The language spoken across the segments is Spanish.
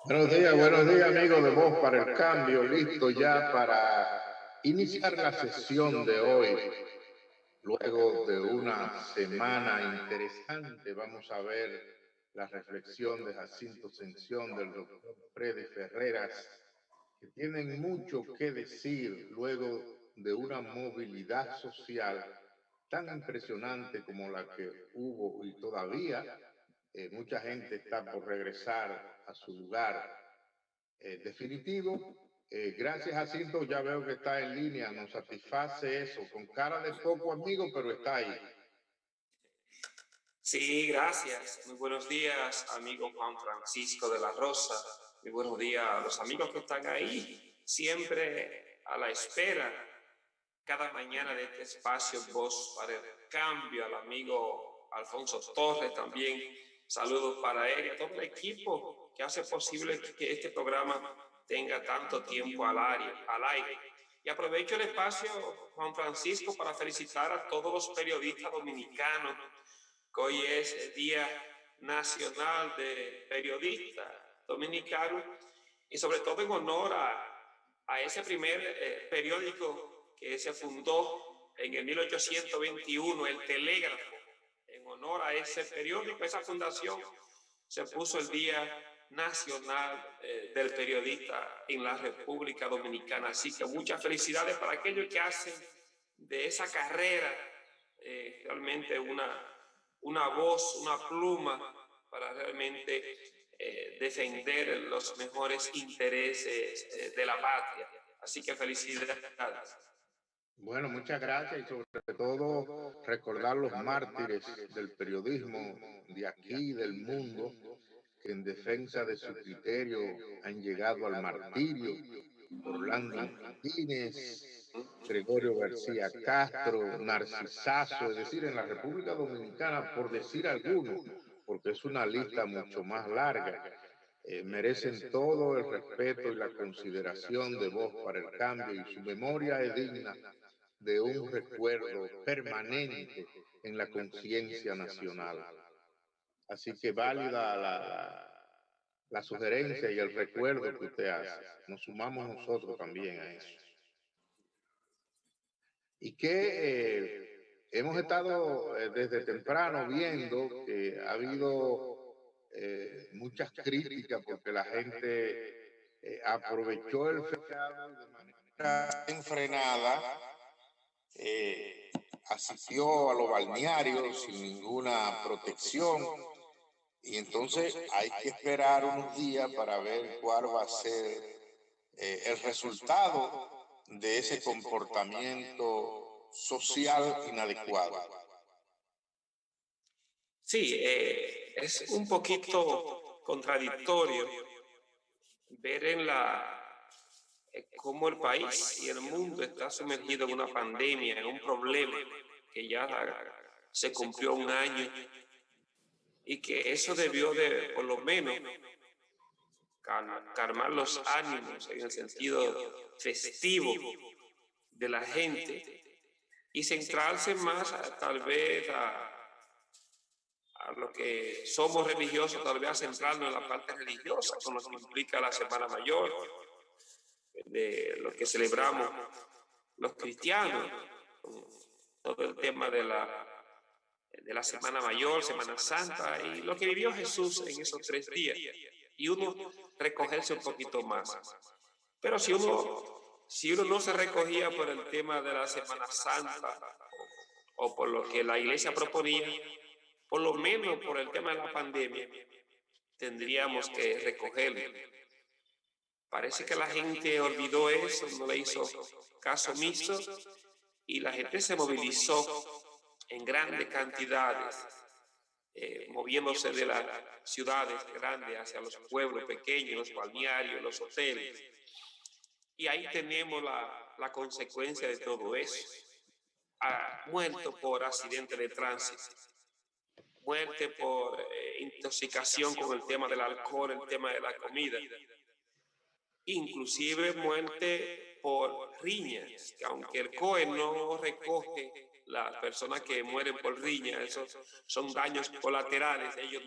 Buenos días amigos de Voz para el Cambio, listo ya para iniciar la sesión de hoy. Luego de una semana interesante, vamos a ver la reflexión de Jacinto Ascensión, del doctor Freddy Ferreras, que tienen mucho que decir luego de una movilidad social tan impresionante como la que hubo y todavía mucha gente está por regresar a su lugar definitivo. Gracias, Jacinto, ya veo que está en línea, nos satisface eso, con cara de poco amigo, pero está ahí. Sí, gracias. Muy buenos días, amigo Juan Francisco de la Rosa. Muy buenos días a los amigos que están ahí, siempre a la espera, cada mañana de este espacio Voz para el Cambio, al amigo Alfonso Torres también. Saludos para él y a todo el equipo que hace posible que este programa tenga tanto tiempo al aire. Y aprovecho el espacio, Juan Francisco, para felicitar a todos los periodistas dominicanos, que hoy es el Día Nacional de Periodistas Dominicanos, y sobre todo en honor a ese primer periódico que se fundó en el 1821, el Telégrafo. En honor a ese periódico, esa fundación, se puso el Día Nacional del Periodista en la República Dominicana. Así que muchas felicidades para aquellos que hacen de esa carrera realmente una voz, una pluma para realmente defender los mejores intereses de la patria. Así que felicidades. Bueno, muchas gracias y sobre todo recordar los mártires del periodismo de aquí, del mundo, que en defensa de su criterio han llegado al martirio. Orlando Martínez, Gregorio García Castro, Narcisazo, es decir, en la República Dominicana, por decir algunos, porque es una lista mucho más larga, merecen todo el respeto y la consideración de Voz para el Cambio, y su memoria es digna de un recuerdo permanente en la conciencia nacional. Así que válida la sugerencia y el recuerdo que usted hace. Nos sumamos nosotros también a eso. Y que hemos estado desde temprano viendo que ha habido muchas críticas porque la gente aprovechó el feriado de manera enfrenada, asistió a los balnearios sin ninguna protección, y entonces hay que esperar unos días para ver cuál va a ser el resultado de ese comportamiento social inadecuado. Sí, es un poquito contradictorio ver en cómo el país y el mundo está sumergido en una pandemia, en un problema que ya se cumplió un año, y que eso debió de, por lo menos, calmar los ánimos en el sentido festivo de la gente y centrarse más tal vez a lo que somos religiosos, tal vez a centrarnos en la parte religiosa, con lo que implica la Semana Mayor, de lo que celebramos los cristianos, todo el tema de la Semana Mayor, Semana Santa, y lo que vivió Jesús en esos 3 días, y uno recogerse un poquito más. Pero si uno no se recogía por el tema de la Semana Santa o por lo que la iglesia proponía, por lo menos por el tema de la pandemia, tendríamos que recogerlo. Parece que la gente olvidó eso, no le hizo caso omiso, y la gente se movilizó en grandes cantidades, moviéndose de las ciudades grandes hacia los pueblos pequeños, los balnearios, los hoteles. Y ahí tenemos la consecuencia de todo eso. Muerto por accidente de tránsito, muerte por intoxicación con el tema del alcohol, el tema de la comida, inclusive muerte por riñas, que aunque el COE no recoge las personas que mueren por riña, esos son daños colaterales, ellos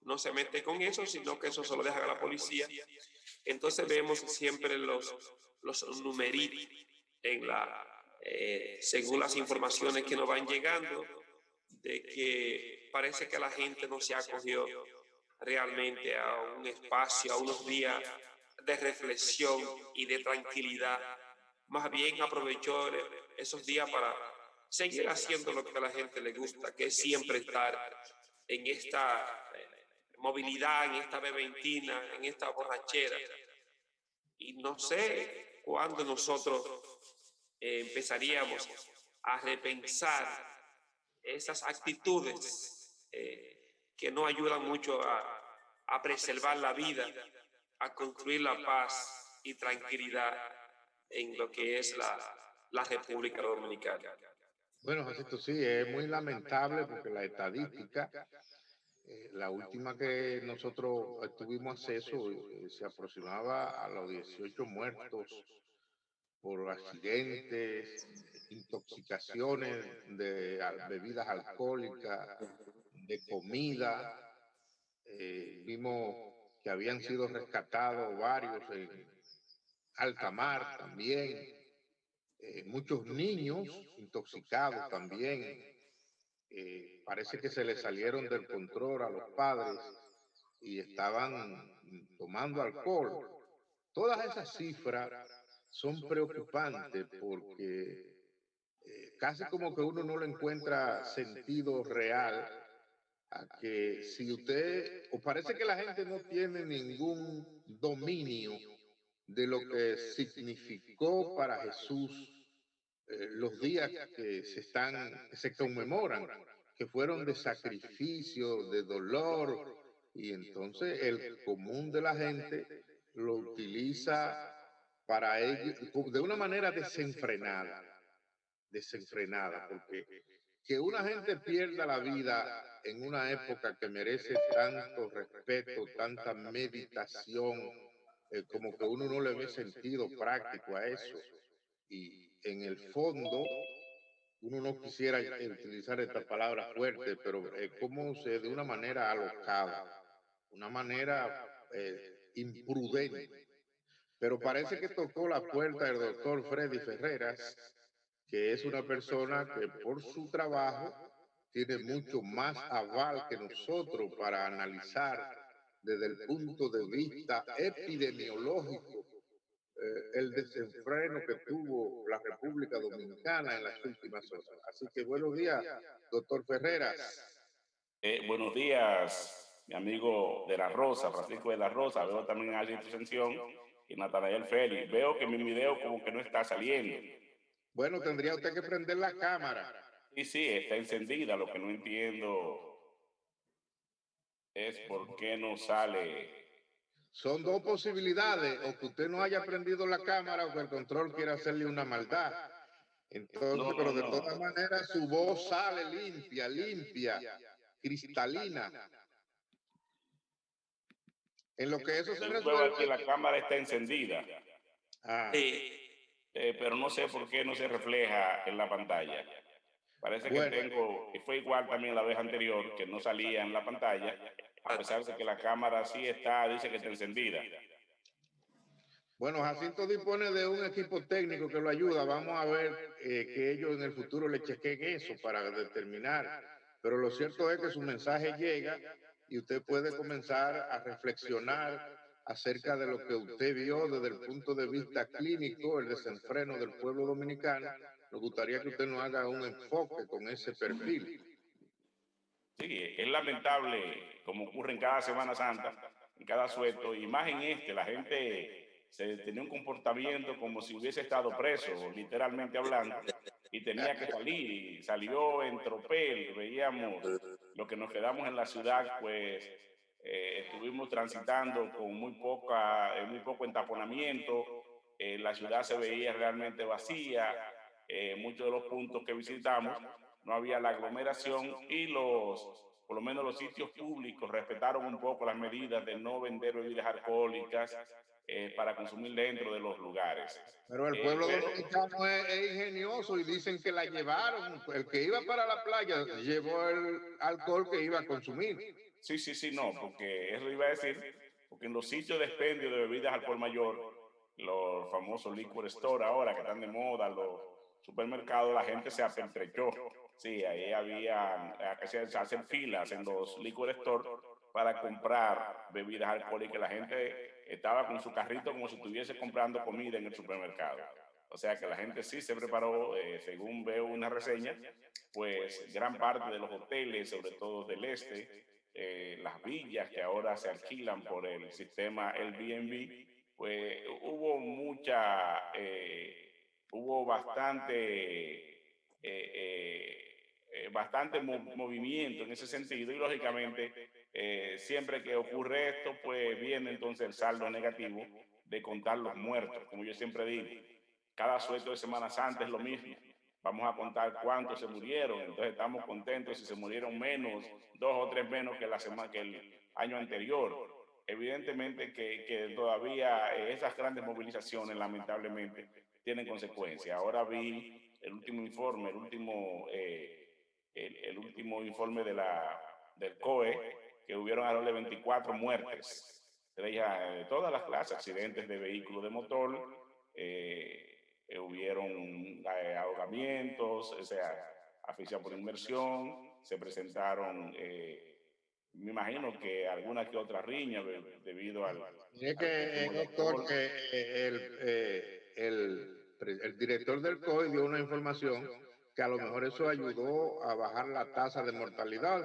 no se meten con eso, sino que eso se lo dejan a la policía. Entonces vemos siempre los numeritos en según las informaciones que nos van llegando, de que parece que la gente no se acogió realmente a un espacio, a unos días de reflexión y de tranquilidad. Más bien aprovechó esos días para seguir haciendo lo que a la gente le gusta, que es siempre estar en esta movilidad, en esta beventina, en esta borrachera. Y no sé cuándo nosotros empezaríamos a repensar esas actitudes que no ayudan mucho a preservar la vida, a construir la paz y tranquilidad en lo que es la República Dominicana. Bueno, Jacinto, sí, es muy lamentable porque la estadística, la última que nosotros tuvimos acceso, se aproximaba a los 18 muertos por accidentes, intoxicaciones de bebidas alcohólicas, de comida. Vimos que habían sido rescatados varios en alta mar también, muchos niños intoxicados también. Parece que se les salieron del control a los padres y estaban tomando alcohol. Todas esas cifras son preocupantes porque casi como que uno no le encuentra sentido real a que si usted, o parece que la gente no tiene ningún dominio de lo que significó para Jesús los días que se conmemoran, que fueron de sacrificio, de dolor, y entonces el común de la gente lo utiliza para ello de una manera desenfrenada, porque que una gente pierda la vida en una época que merece tanto respeto, tanta meditación, como que uno no le ve sentido práctico a eso. Y en el fondo, uno no quisiera utilizar esta palabra fuerte, pero como de una manera alocada, una manera imprudente. Pero parece que tocó la puerta del doctor Freddy Ferreras, que es una persona que por su trabajo tiene mucho más aval que nosotros para analizar desde el punto de vista epidemiológico el desenfreno que tuvo la República Dominicana en las últimas horas. Así que buenos días, doctor Ferreras. Buenos días, mi amigo de la Rosa, Francisco de la Rosa. Veo también a Alcito Ascensión y Natanael Félix. Veo que mi video como que no está saliendo. Bueno, tendría usted que prender la cámara. Sí, está encendida. Lo que no entiendo es por qué no sale. Son dos posibilidades, o que usted no haya prendido la cámara o que el control quiera hacerle una maldad. Entonces, pero de todas maneras su voz sale limpia, cristalina. En lo que eso se resuelve. Aquí la cámara está encendida. Pero no sé por qué no se refleja en la pantalla. Parece que fue igual también la vez anterior, que no salía en la pantalla, a pesar de que la cámara sí está, dice que está encendida. Bueno, Jacinto dispone de un equipo técnico que lo ayuda. Vamos a ver que ellos en el futuro le chequen eso para determinar. Pero lo cierto es que su mensaje llega y usted puede comenzar a reflexionar acerca de lo que usted vio desde el punto de vista clínico, el desenfreno del pueblo dominicano. Nos gustaría que usted nos haga un enfoque con ese perfil. Sí, es lamentable, como ocurre en cada Semana Santa, en cada sueto, y más en la gente se tenía un comportamiento como si hubiese estado preso, literalmente hablando, y tenía que salir, y salió en tropel. Veíamos lo que nos quedamos en la ciudad, pues estuvimos transitando con muy poco entaponamiento. La ciudad se veía realmente vacía. Muchos de los puntos que visitamos no había la aglomeración, y por lo menos los sitios públicos respetaron un poco las medidas de no vender bebidas alcohólicas, para consumir dentro de los lugares. Pero el pueblo Pero dominicano es ingenioso y dicen que la llevaron. El que iba para la playa llevó el alcohol que iba a consumir. sí, no, porque eso iba a decir, porque en los sitios de expendio de bebidas al por mayor, los famosos liquor store ahora que están de moda, los supermercados, la gente se apertrechó. Sí, ahí había que se hacen filas en los liquor store para comprar bebidas alcohólicas. La gente estaba con su carrito como si estuviese comprando comida en el supermercado. O sea que la gente sí se preparó, según veo una reseña, pues gran parte de los hoteles, sobre todo del este, las villas que ahora se alquilan por el sistema Airbnb, pues hubo bastante movimiento en ese sentido y lógicamente siempre que ocurre esto, pues viene entonces el saldo negativo de contar los muertos, como yo siempre digo. Cada sueto de Semana Santa es lo mismo. Vamos a contar cuántos se murieron, entonces estamos contentos si se murieron menos, 2 o 3 menos que que el año anterior. Evidentemente que todavía esas grandes movilizaciones lamentablemente tienen consecuencias. Ahora vi el último informe, el último informe del COE, que hubieron alrededor de 24 muertes de todas las clases, accidentes de vehículos de motor, hubieron ahogamientos, o sea, asfixia por inmersión, se presentaron, me imagino que alguna que otra riña debido al Es que, consumo de doctor, alcohol. que el director del COI dio una información que a lo mejor eso ayudó a bajar la tasa de mortalidad.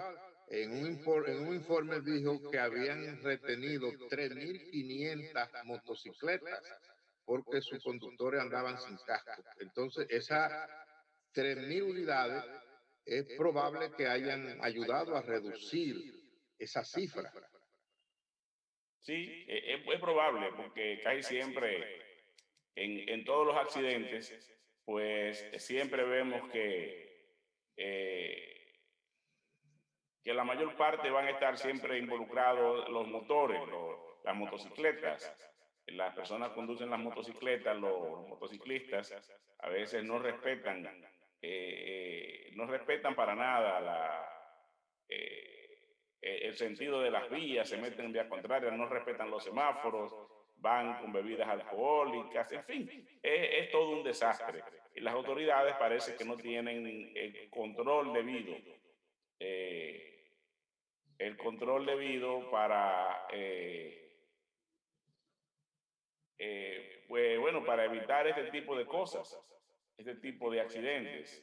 En un informe dijo que habían retenido 3.500 motocicletas porque sus conductores andaban sin casco. Entonces, esas 3.000 unidades es probable que hayan ayudado a reducir esa cifra. Sí, es probable porque casi siempre en todos los accidentes, pues siempre vemos eh, que la mayor parte van a estar siempre involucrados los motores, las motocicletas. Las personas conducen las motocicletas, los motociclistas a veces no respetan para nada el sentido de las vías, se meten en vías contrarias, no respetan los semáforos, van con bebidas alcohólicas, en fin, es todo un desastre. Y las autoridades parece que no tienen control debido. El control debido para, pues bueno, para evitar este tipo de cosas, este tipo de accidentes.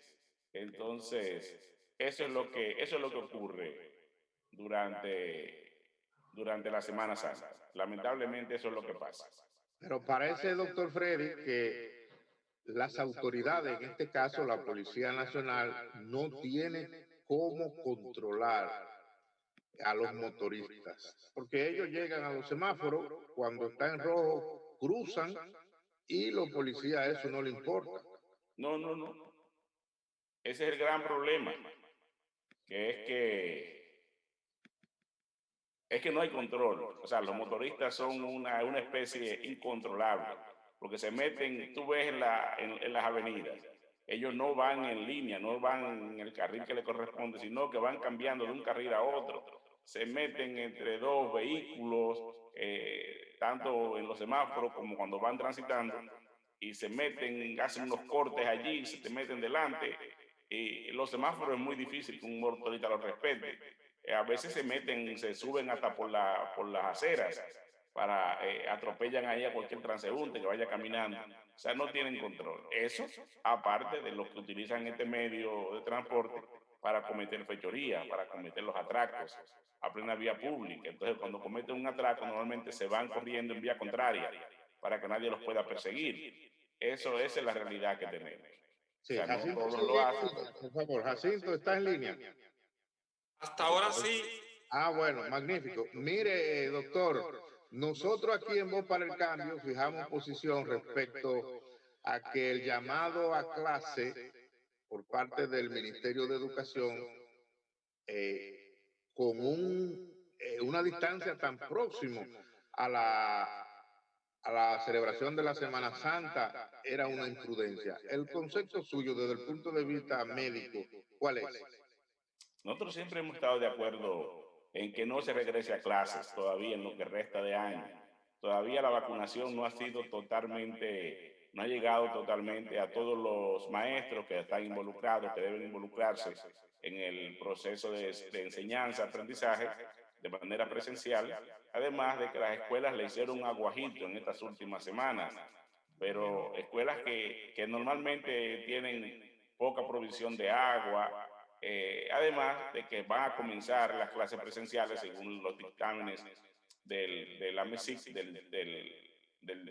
Entonces, eso es lo que ocurre durante la Semana Santa. Lamentablemente eso es lo que pasa. Pero parece, doctor Freddy, que las autoridades, en este caso la Policía Nacional, no tiene cómo controlar a los motoristas, porque ellos llegan a los semáforos, cuando está en rojo, cruzan y los policías a eso no le importa. No, no, no. Ese es el gran problema, que es que no hay control. O sea, los motoristas son una especie incontrolable, porque se meten, tú ves en las avenidas, ellos no van en línea, no van en el carril que le corresponde, sino que van cambiando de un carril a otro. Se meten entre dos vehículos, tanto en los semáforos como cuando van transitando, y se meten, hacen unos cortes allí, se te meten delante. Y los semáforos es muy difícil que un motorista los respete. A veces se meten, se suben hasta por las aceras para atropellan ahí a cualquier transeúnte que vaya caminando. O sea, no tienen control. Eso, aparte de los que utilizan este medio de transporte para cometer fechorías, para cometer los atracos a plena vía pública. Entonces, cuando cometen un atraco, normalmente se van corriendo en vía contraria para que nadie los pueda perseguir. Esa es la realidad que tenemos. O Sí, sea, no Jacinto, todos lo sigue en hacen. línea, por favor. Jacinto, ¿está en línea? Hasta ahora sí. Ah, bueno, magnífico. Mire, doctor, nosotros aquí en Voz para el Cambio fijamos posición respecto a que el llamado a clase por parte del Ministerio de Educación, con una distancia tan próximo a a la celebración de la Semana Santa era una imprudencia. El concepto suyo desde el punto de vista médico, ¿cuál es? Nosotros siempre hemos estado de acuerdo en que no se regrese a clases todavía en lo que resta de año. Todavía la vacunación no ha sido totalmente, no ha llegado totalmente a todos los maestros que están involucrados, que deben involucrarse en el proceso de enseñanza, aprendizaje de manera presencial. Además de que las escuelas le hicieron un aguajito en estas últimas semanas, pero escuelas que normalmente tienen poca provisión de agua, además de que van a comenzar las clases presenciales según los dictámenes de la MESIC, del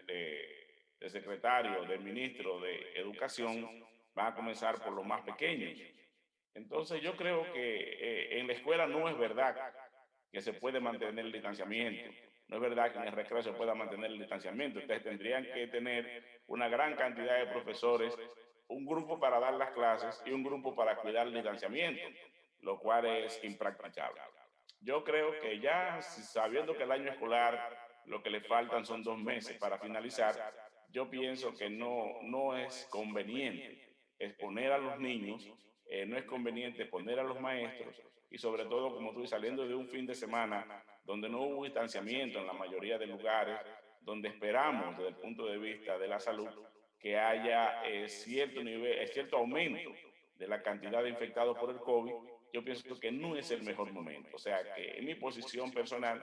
secretario, del ministro de Educación, van a comenzar por los más pequeños. Entonces yo creo que en la escuela no es verdad que se puede mantener el distanciamiento. No es verdad que en el recreo se pueda mantener el distanciamiento. Ustedes tendrían que tener una gran cantidad de profesores, un grupo para dar las clases y un grupo para cuidar el distanciamiento, lo cual es impracticable. Yo creo que ya sabiendo que el año escolar lo que le faltan son 2 meses para finalizar, yo pienso que no es conveniente exponer a los niños, no es conveniente poner a los maestros y sobre todo, como tú dices, saliendo de un fin de semana donde no hubo distanciamiento en la mayoría de lugares, donde esperamos desde el punto de vista de la salud que haya cierto nivel, cierto aumento de la cantidad de infectados por el COVID, yo pienso que no es el mejor momento. O sea, que en mi posición personal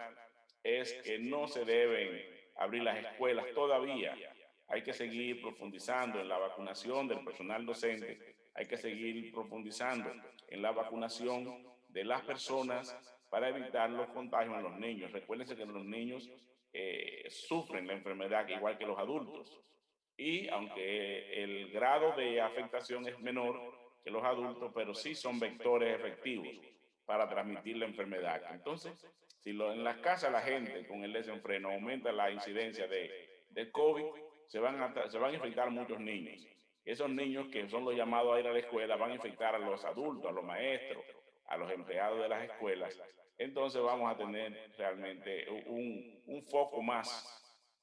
es que no se deben abrir las escuelas todavía. Hay que seguir profundizando en la vacunación del personal docente, hay que seguir profundizando en la vacunación de las personas para evitar los contagios en los niños. Recuérdense que los niños sufren la enfermedad igual que los adultos. Y aunque el grado de afectación es menor que los adultos, pero sí son vectores efectivos para transmitir la enfermedad. Entonces, si en las casas la gente con el desenfreno aumenta la incidencia de COVID, se van a infectar muchos niños. Esos niños que son los llamados a ir a la escuela van a infectar a los adultos, a los maestros, a los empleados de las escuelas. Entonces vamos a tener realmente un foco más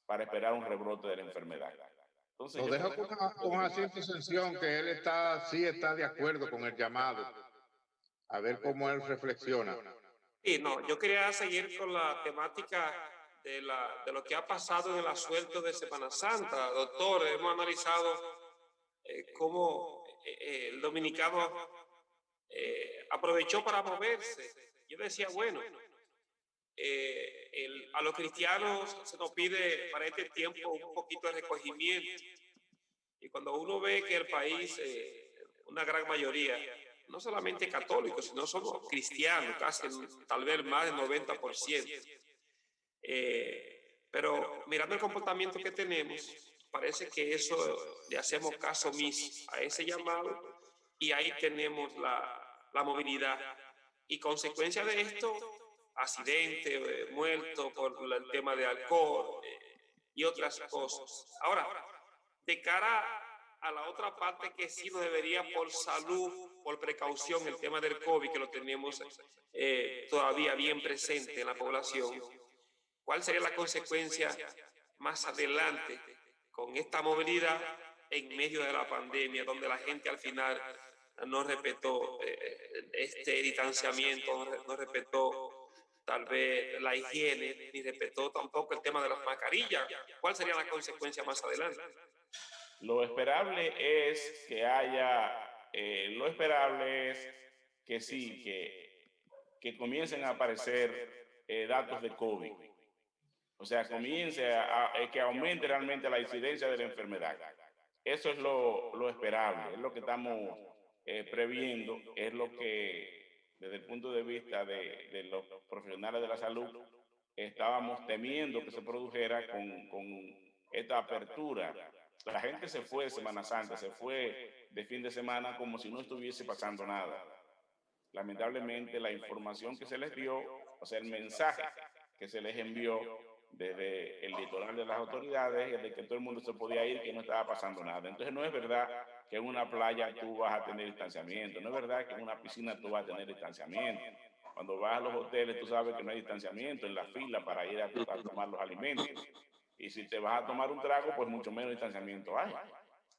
para esperar un rebrote de la enfermedad. Entonces, Lo dejo con una simple sensación que él sí está de acuerdo con el llamado. A ver cómo él reflexiona. Y no, yo quería seguir con la temática de lo que ha pasado en el asuelto de Semana Santa. Doctor, hemos analizado cómo el dominicano aprovechó para moverse. Yo decía, bueno, a los cristianos se nos pide para este tiempo un poquito de recogimiento. Y cuando uno ve que el país, una gran mayoría, no solamente católicos, sino somos cristianos, casi tal vez más del 90%. Pero mirando el comportamiento que tenemos, parece que eso le hacemos caso omiso a ese llamado y ahí tenemos la movilidad. Y consecuencia de esto, accidente, muerto por el tema de alcohol y otras cosas. Ahora, de cara a la otra parte que sí nos debería por salud, por precaución, el tema del COVID, que lo tenemos todavía bien presente en la población, ¿cuál sería la consecuencia más adelante con esta movilidad en medio de la pandemia, donde la gente al final no respetó este distanciamiento, no respetó tal vez la higiene, ni respetó tampoco el tema de las mascarillas? ¿Cuál sería la consecuencia más adelante? lo esperable es que haya, lo esperable es que sí, que comiencen a aparecer datos de COVID. O sea, comience que aumente realmente la incidencia de la enfermedad. Eso es lo esperable, es lo que estamos previendo, es lo que desde el punto de vista de los profesionales de la salud estábamos temiendo que se produjera con esta apertura. La gente se fue de Semana Santa, se fue de fin de semana como si no estuviese pasando nada. Lamentablemente la información que se les dio, o sea, el mensaje que se les envió desde el litoral de las autoridades, de que todo el mundo se podía ir, que no estaba pasando nada. Entonces no es verdad que en una playa tú vas a tener distanciamiento, no es verdad que en una piscina tú vas a tener distanciamiento. Cuando vas a los hoteles tú sabes que no hay distanciamiento en la fila para ir a tomar los alimentos. Y si te vas a tomar un trago, pues mucho menos distanciamiento hay.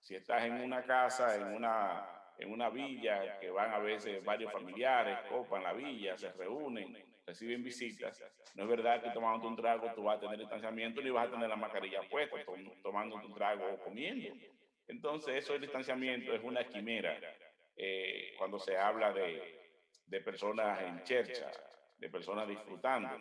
Si estás en una casa, en una villa, que van a veces varios familiares, copan la villa, se reúnen, reciben visitas, no es verdad que tomando un trago tú vas a tener distanciamiento ni vas a tener la mascarilla puesta, tomando un trago o comiendo. Entonces, eso del distanciamiento es una quimera cuando se habla de personas en chercha, de personas disfrutando.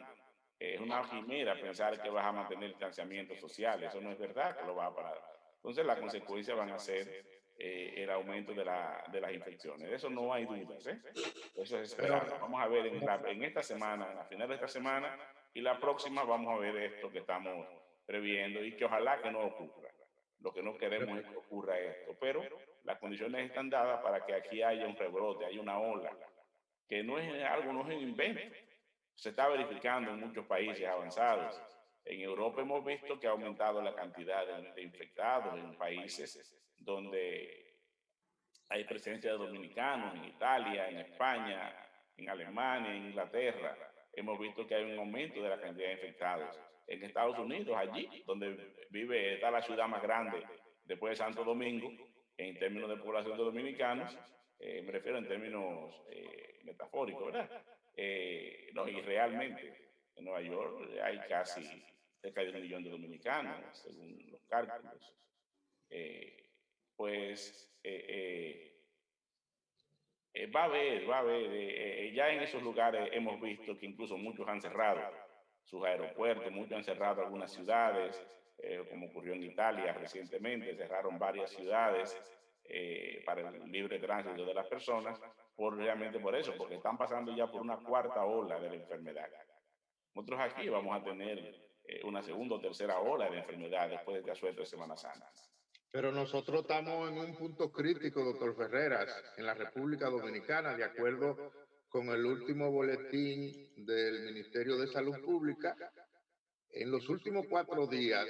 Es una quimera pensar que vas a mantener distanciamiento social. Eso no es verdad que lo vas a parar. Entonces, las consecuencias van a ser el aumento de las infecciones. De eso no hay dudas. Eso es Pero, esperable. Vamos a ver en esta semana, a final de esta semana y la próxima, vamos a ver esto que estamos previendo y que ojalá que no ocurra. Lo que no queremos es que ocurra esto, pero las condiciones están dadas para que aquí haya un rebrote, haya una ola, que no es algo, no es un invento. Se está verificando en muchos países avanzados. En Europa hemos visto que ha aumentado la cantidad de infectados en países donde hay presencia de dominicanos, en Italia, en España, en Alemania, en Inglaterra. Hemos visto que hay un aumento de la cantidad de infectados. En Estados Unidos, allí donde está la ciudad más grande después de Santo Domingo, en términos de población de dominicanos, me refiero en términos metafóricos, ¿verdad? No, y realmente, en Nueva York hay casi cerca de 1 millón de dominicanos, según los cálculos. Pues va a haber, ya en esos lugares hemos visto que incluso muchos han cerrado sus aeropuertos, muchos han cerrado algunas ciudades, como ocurrió en Italia recientemente, cerraron varias ciudades para el libre tránsito de las personas, realmente por eso, porque están pasando ya por una cuarta ola de la enfermedad. Nosotros aquí vamos a tener una segunda o tercera ola de enfermedad después de este asueto de Semana Santa. pero nosotros estamos en un punto crítico, doctor Ferreras, en la República Dominicana, de acuerdo con el último boletín del Ministerio de Salud Pública. En los últimos 4 días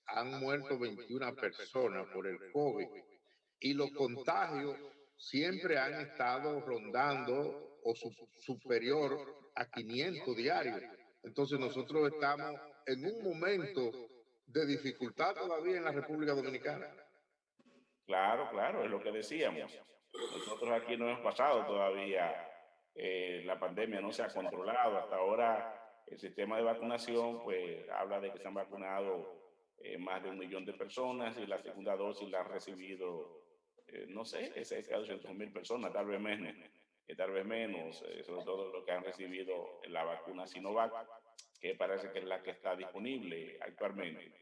han muerto 21 personas por el COVID y los contagios siempre han estado rondando o superior a 500 diarios. Entonces nosotros estamos en un momento de dificultad todavía en la República Dominicana. Claro, claro, es lo que decíamos. Nosotros aquí no hemos pasado todavía, la pandemia no se ha controlado. Hasta ahora el sistema de vacunación pues habla de que se han vacunado más de 1 millón de personas y la segunda dosis la han recibido, no sé, cerca de 200.000 personas, tal vez menos, sobre todo los que han recibido la vacuna Sinovac, que parece que es la que está disponible actualmente.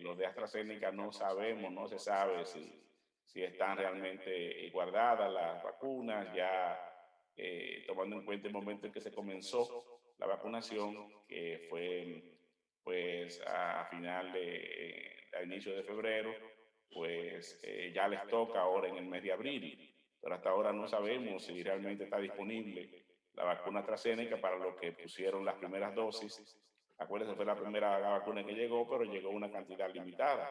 Los de AstraZeneca no sabemos, no se sabe si están realmente guardadas las vacunas, ya tomando en cuenta el momento en que se comenzó la vacunación, que fue pues a inicio de febrero, pues ya les toca ahora en el mes de abril, pero hasta ahora no sabemos si realmente está disponible la vacuna AstraZeneca para los que pusieron las primeras dosis. Acuérdense, fue la primera vacuna que llegó, pero llegó una cantidad limitada.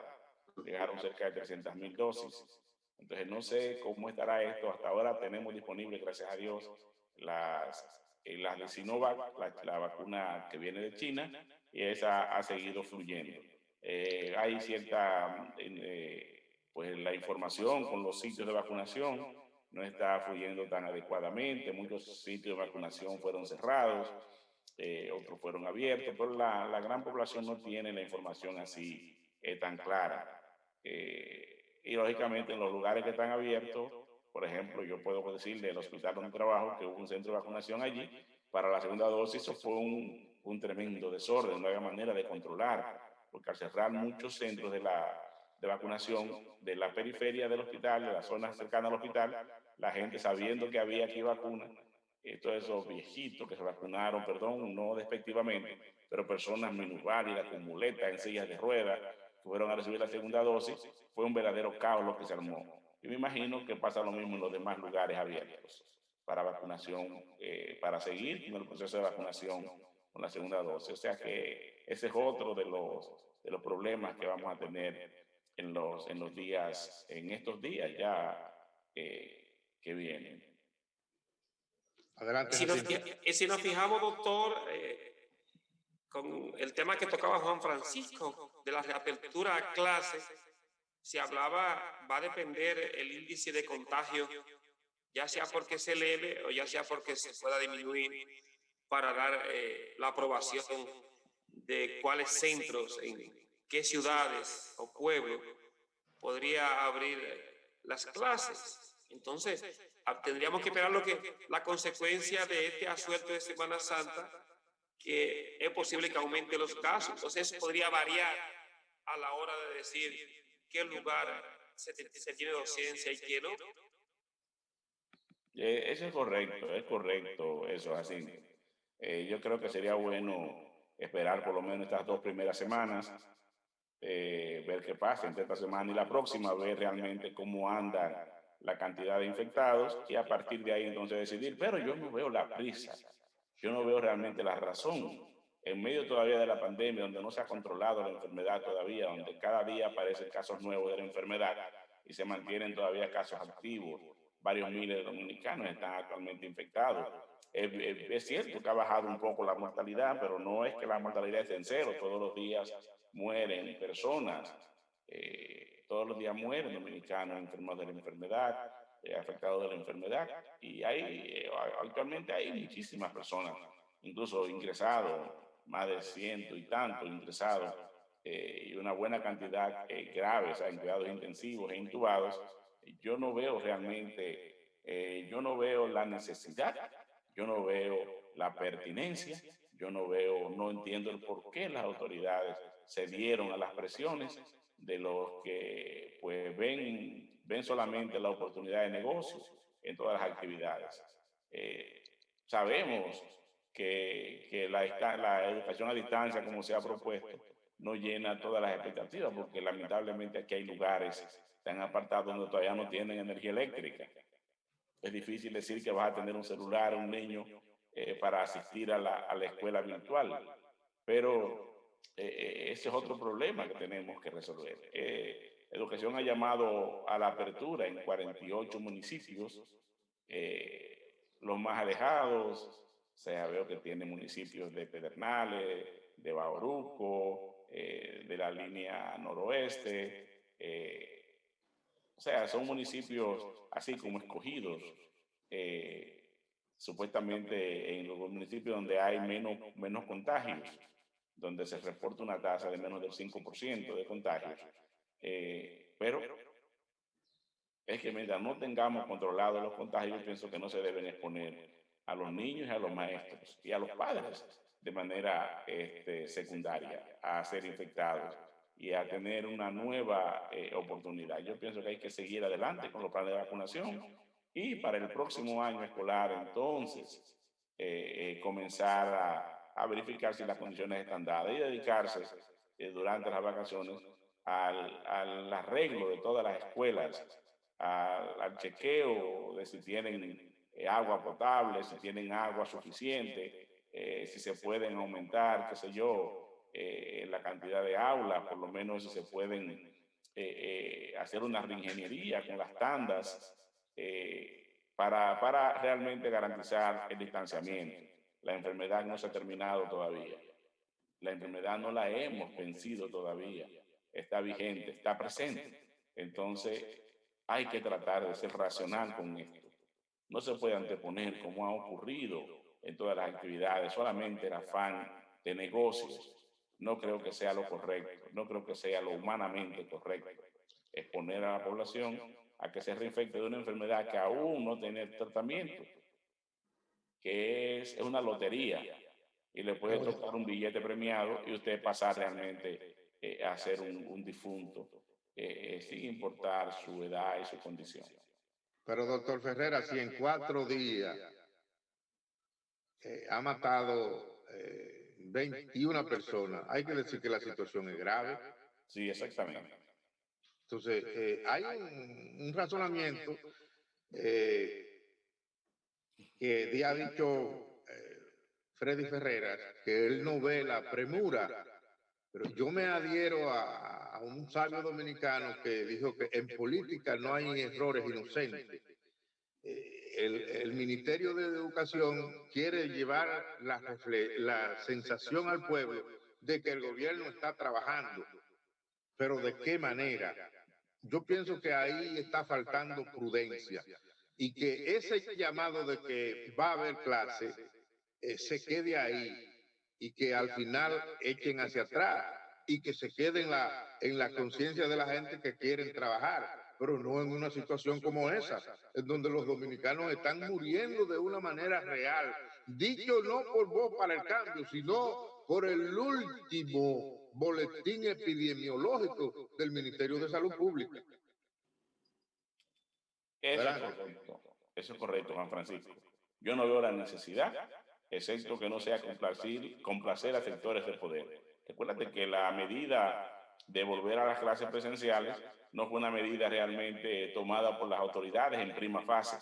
Llegaron cerca de 300.000 dosis. Entonces, no sé cómo estará esto. Hasta ahora tenemos disponible, gracias a Dios, las de Sinovac, la vacuna que viene de China, y esa ha seguido fluyendo. Hay cierta, pues la información con los sitios de vacunación no está fluyendo tan adecuadamente. Muchos sitios de vacunación fueron cerrados. Otros fueron abiertos, pero la gran población no tiene la información así tan clara. Y lógicamente en los lugares que están abiertos, por ejemplo, yo puedo decir del hospital donde trabajo que hubo un centro de vacunación allí, para la segunda dosis eso fue un tremendo desorden, no había manera de controlar, porque al cerrar muchos centros de vacunación de la periferia del hospital, de las zonas cercanas al hospital, la gente sabiendo que había aquí vacuna, todos esos viejitos que se vacunaron, perdón, no despectivamente, pero personas minusválidas con muletas en sillas de ruedas, que fueron a recibir la segunda dosis, fue un verdadero caos lo que se armó. Y me imagino que pasa lo mismo en los demás lugares abiertos para vacunación, para seguir con el proceso de vacunación con la segunda dosis. O sea que ese es otro de los problemas que vamos a tener en estos días ya que vienen. Adelante. Si nos fijamos, doctor, con el tema que tocaba Juan Francisco, de la reapertura a clase, se hablaba, va a depender el índice de contagio, ya sea porque se eleve o ya sea porque se pueda disminuir, para dar la aprobación de cuáles centros, en qué ciudades o pueblos podría abrir las clases. Entonces, tendríamos que esperar la consecuencia de este asueto de Semana Santa, que es posible que aumente los casos. Entonces, eso podría variar a la hora de decir qué lugar se tiene docencia y qué no. Eso es correcto, eso es así. Yo creo que sería bueno esperar por lo menos estas 2 primeras semanas, ver qué pasa entre esta semana y la próxima, ver realmente cómo anda la cantidad de infectados y a partir de ahí entonces decidir. Pero yo no veo la prisa, yo no veo realmente la razón. En medio todavía de la pandemia, donde no se ha controlado la enfermedad todavía, donde cada día aparecen casos nuevos de la enfermedad y se mantienen todavía casos activos, varios miles de dominicanos están actualmente infectados. Es cierto que ha bajado un poco la mortalidad, pero no es que la mortalidad esté en cero. Todos los días mueren personas, todos los días mueren dominicanos enfermos de la enfermedad, afectados de la enfermedad, y actualmente hay muchísimas personas, incluso ingresados, más de 100 y tantos ingresados, y una buena cantidad grave, o sea, en cuidados intensivos e intubados. Yo no veo realmente, yo no veo la necesidad, yo no veo la pertinencia, yo no entiendo el por qué las autoridades se dieron a las presiones de los que pues ven solamente la oportunidad de negocio en todas las actividades. Sabemos que la educación a distancia, como se ha propuesto, no llena todas las expectativas, porque lamentablemente aquí hay lugares tan apartados donde todavía no tienen energía eléctrica. Es difícil decir que vas a tener un celular, un niño, para asistir a la escuela virtual, pero ese es otro problema que tenemos que resolver. Educación ha llamado a la apertura en 48 municipios, los más alejados. O sea, veo que tiene municipios de Pedernales, de Bauruco, de la línea noroeste. O sea, son municipios así como escogidos, supuestamente en los municipios donde hay menos contagios, donde se reporta una tasa de menos del 5% de contagios. Pero es que mientras no tengamos controlados los contagios, yo pienso que no se deben exponer a los niños y a los maestros y a los padres de manera secundaria a ser infectados y a tener una nueva oportunidad. Yo pienso que hay que seguir adelante con los planes de vacunación y para el próximo año escolar entonces comenzar a verificar si las condiciones están dadas y dedicarse durante las vacaciones al arreglo de todas las escuelas, al chequeo de si tienen agua potable, si tienen agua suficiente, si se pueden aumentar, qué sé yo, la cantidad de aulas, por lo menos si se pueden hacer una reingeniería con las tandas, para realmente garantizar el distanciamiento. La enfermedad no se ha terminado todavía. La enfermedad no la hemos vencido todavía. Está vigente, está presente. Entonces, hay que tratar de ser racional con esto. No se puede anteponer, como ha ocurrido en todas las actividades, solamente el afán de negocios. No creo que sea lo correcto, no creo que sea lo humanamente correcto exponer a la población a que se reinfecte de una enfermedad que aún no tiene tratamiento, que es una lotería y le puede tocar un billete premiado y usted pasar realmente a ser un difunto sin importar su edad y su condición. Pero doctor Ferreira, si en 4 días ha matado 21 personas, hay que decir que la situación es grave. Sí, exactamente. Entonces, hay un razonamiento que ha dicho Freddy Ferreras, que él no ve la premura, pero yo me adhiero a un sabio dominicano que dijo que en política no hay errores inocentes. El Ministerio de Educación quiere llevar la sensación al pueblo de que el gobierno está trabajando, pero ¿de qué manera? Yo pienso que ahí está faltando prudencia y que ese llamado de que va a haber clase se quede ahí y que al final echen hacia atrás y que se quede en la conciencia de la gente que quieren trabajar, pero no en una situación como esa, en donde los dominicanos están muriendo de una manera real, dicho no por voz para el cambio, sino por el último boletín epidemiológico del Ministerio de Salud Pública. Eso es correcto. Eso es correcto, Juan Francisco. Yo no veo la necesidad, excepto que no sea complacer a sectores de poder. Recuérdate que la medida de volver a las clases presenciales no fue una medida realmente tomada por las autoridades en prima fase.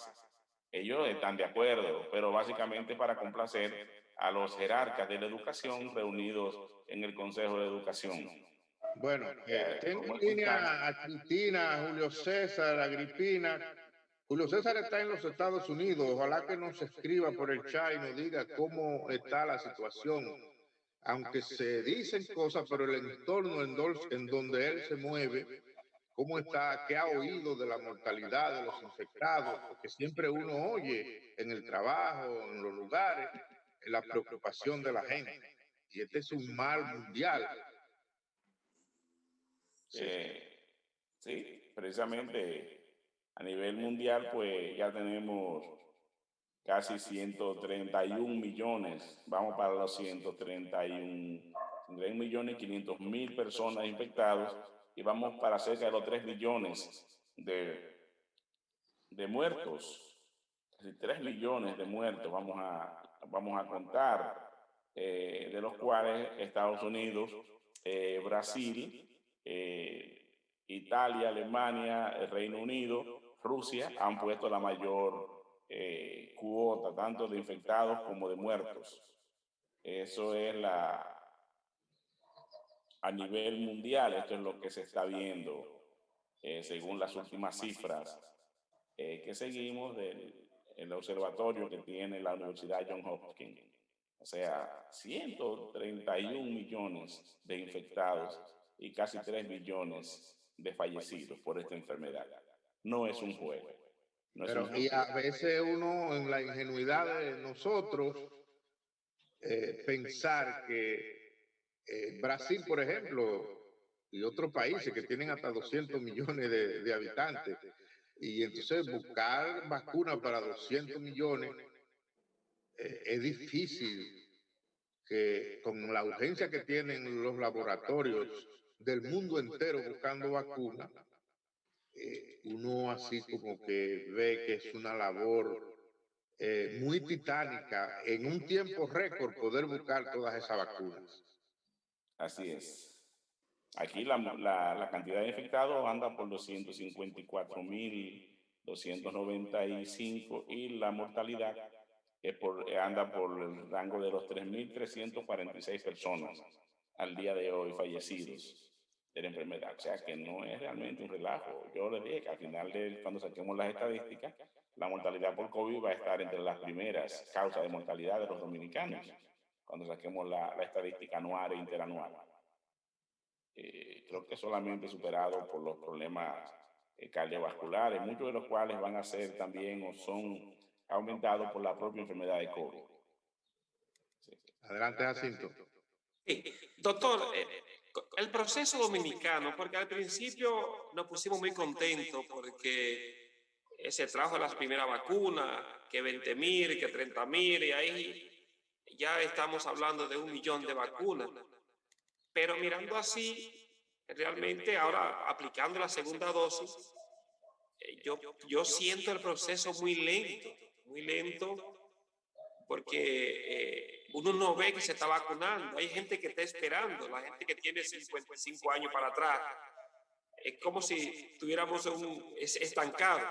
Ellos están de acuerdo, pero básicamente para complacer a los jerarcas de la educación reunidos en el Consejo de Educación. Bueno, tengo en línea a Cristina, a Julio César, a Agripina. Julio César está en los Estados Unidos. Ojalá que nos escriba por el chat y nos diga cómo está la situación. Aunque se dicen cosas, pero el entorno en donde él se mueve, cómo está, qué ha oído de la mortalidad de los infectados, porque siempre uno oye en el trabajo, en los lugares, la preocupación de la gente. Y este es un mal mundial. Sí, precisamente a nivel mundial, pues ya tenemos casi 131 millones, vamos para los 131 millones 500 mil personas infectadas y vamos para cerca de los 3 millones de muertos, casi 3 millones de muertos vamos a contar, de los cuales Estados Unidos, Brasil, Italia, Alemania, el Reino Unido, Rusia han puesto la mayor cuota tanto de infectados como de muertos. Eso es a nivel mundial, esto es lo que se está viendo según las últimas cifras que seguimos del observatorio que tiene la Universidad Johns Hopkins. O sea, 131 millones de infectados y casi 3 millones de fallecidos por esta enfermedad. No es un juego. No es un juego. Y a veces uno, en la ingenuidad de nosotros, pensar que Brasil, por ejemplo, y otros países que tienen hasta 200 millones de habitantes, y entonces buscar vacunas para 200 millones es difícil, que con la urgencia que tienen los laboratorios del mundo entero buscando vacunas, uno así como que ve que es una labor muy titánica en un tiempo récord poder buscar todas esas vacunas. Así es. Aquí la cantidad de infectados anda por los 154.295 y la mortalidad anda por el rango de los 3.346 personas al día de hoy fallecidos de la enfermedad. O sea que no es realmente un relajo. Yo le dije que al final, cuando saquemos las estadísticas, la mortalidad por COVID va a estar entre las primeras causas de mortalidad de los dominicanos, cuando saquemos la estadística anual e interanual. Creo que solamente superado por los problemas cardiovasculares, muchos de los cuales van a ser también o son aumentados por la propia enfermedad de COVID. Sí. Adelante, Jacinto. Sí. Doctor, el proceso dominicano, porque al principio nos pusimos muy contentos porque se trajo las primeras vacunas, que 20.000, que 30.000, y ahí ya estamos hablando de 1 millón de vacunas. Pero mirando así, realmente ahora aplicando la segunda dosis, yo siento el proceso muy lento, porque uno no ve que se está vacunando. Hay gente que está esperando, la gente que tiene 55 años para atrás. Es como si tuviéramos estancado.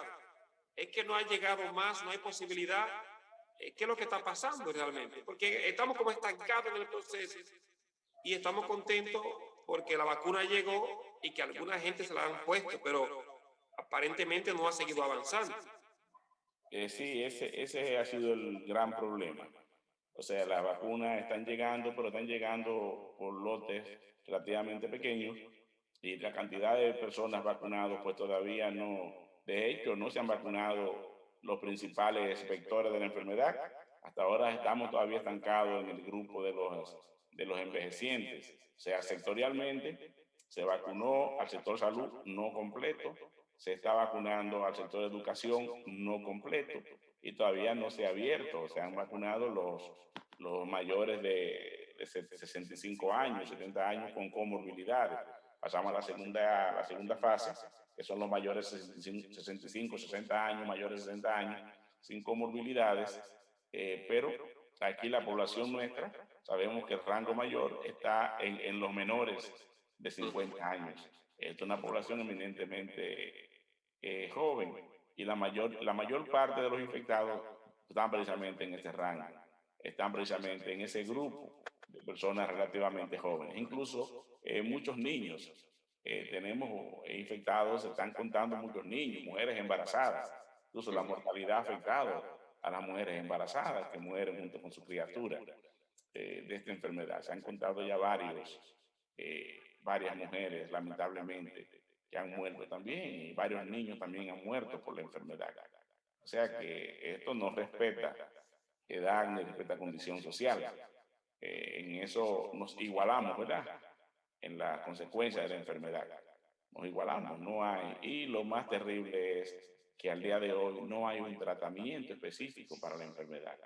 Es que no ha llegado más, no hay posibilidad. ¿Qué es lo que está pasando realmente? Porque estamos como estancados en el proceso y estamos contentos porque la vacuna llegó y que alguna gente se la han puesto, pero aparentemente no ha seguido avanzando. Sí, ese ha sido el gran problema. O sea, las vacunas están llegando, pero están llegando por lotes relativamente pequeños y la cantidad de personas vacunadas, pues todavía no, de hecho, no se han vacunado los principales vectores de la enfermedad. Hasta ahora estamos todavía estancados en el grupo de los envejecientes. O sea, sectorialmente se vacunó al sector salud no completo, se está vacunando al sector educación no completo y todavía no se ha abierto. Se han vacunado los mayores de 65 años, 70 años con comorbilidades. Pasamos a la segunda fase, que son los mayores de 65, 60 años, mayores de 60 años, sin comorbilidades, pero aquí la población nuestra, sabemos que el rango mayor está en los menores de 50 años. Es una población eminentemente joven y la mayor parte de los infectados están precisamente en ese rango, están precisamente en ese grupo de personas relativamente jóvenes, incluso muchos niños. Tenemos infectados, se están contando muchos niños, mujeres embarazadas, incluso la mortalidad ha afectado a las mujeres embarazadas que mueren junto con su criatura de esta enfermedad. Se han contado ya varias mujeres, lamentablemente, que han muerto también, y varios niños también han muerto por la enfermedad. O sea que esto no respeta edad ni respeta condición social. En eso nos igualamos, ¿verdad? En la consecuencia de la enfermedad. Nos igualamos, no hay. Y lo más terrible es que al día de hoy no hay un tratamiento específico para la enfermedad.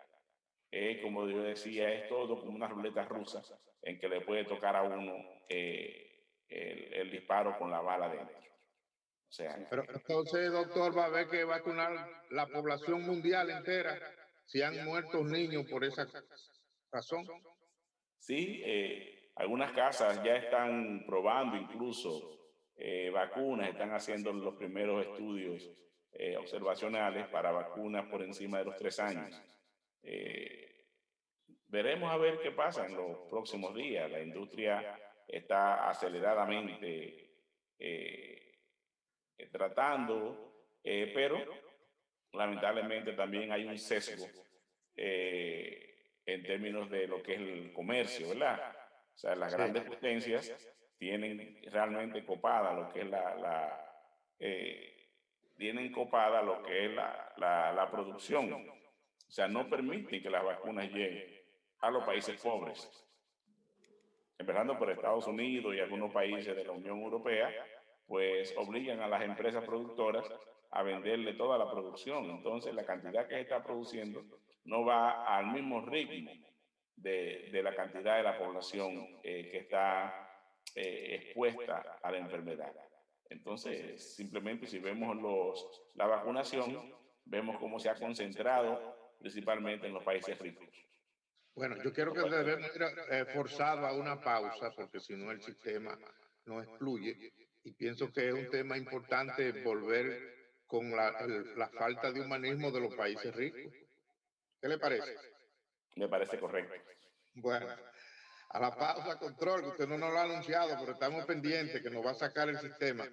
Como yo decía, es todo como una ruleta rusa en que le puede tocar a uno el disparo con la bala dentro. O sea, Pero entonces, doctor, va a haber que vacunar la población mundial entera si han muerto niños por esa razón. sí, algunas casas ya están probando incluso vacunas, están haciendo los primeros estudios observacionales para vacunas por encima de los 3 años. Veremos a ver qué pasa en los próximos días. La industria está aceleradamente tratando, pero lamentablemente también hay un sesgo en términos de lo que es el comercio, ¿verdad? O sea, las Sí. grandes potencias tienen realmente copada lo que es tienen copada lo que es la producción. O sea, no permiten que las vacunas lleguen a los países pobres, empezando por Estados Unidos y algunos países de la Unión Europea, pues obligan a las empresas productoras a venderle toda la producción. Entonces, la cantidad que se está produciendo no va al mismo ritmo de la cantidad de la población que está expuesta a la enfermedad. Entonces, simplemente si vemos la vacunación, vemos cómo se ha concentrado principalmente en los países ricos. Bueno, yo creo que debemos ir forzado a una pausa porque si no el sistema no excluye y pienso que es un tema importante volver con la falta de humanismo de los países ricos. ¿Qué le parece? Me parece correcto. Bueno, a la pausa, control, que usted no nos lo ha anunciado, pero estamos pendientes que nos va a sacar el sistema.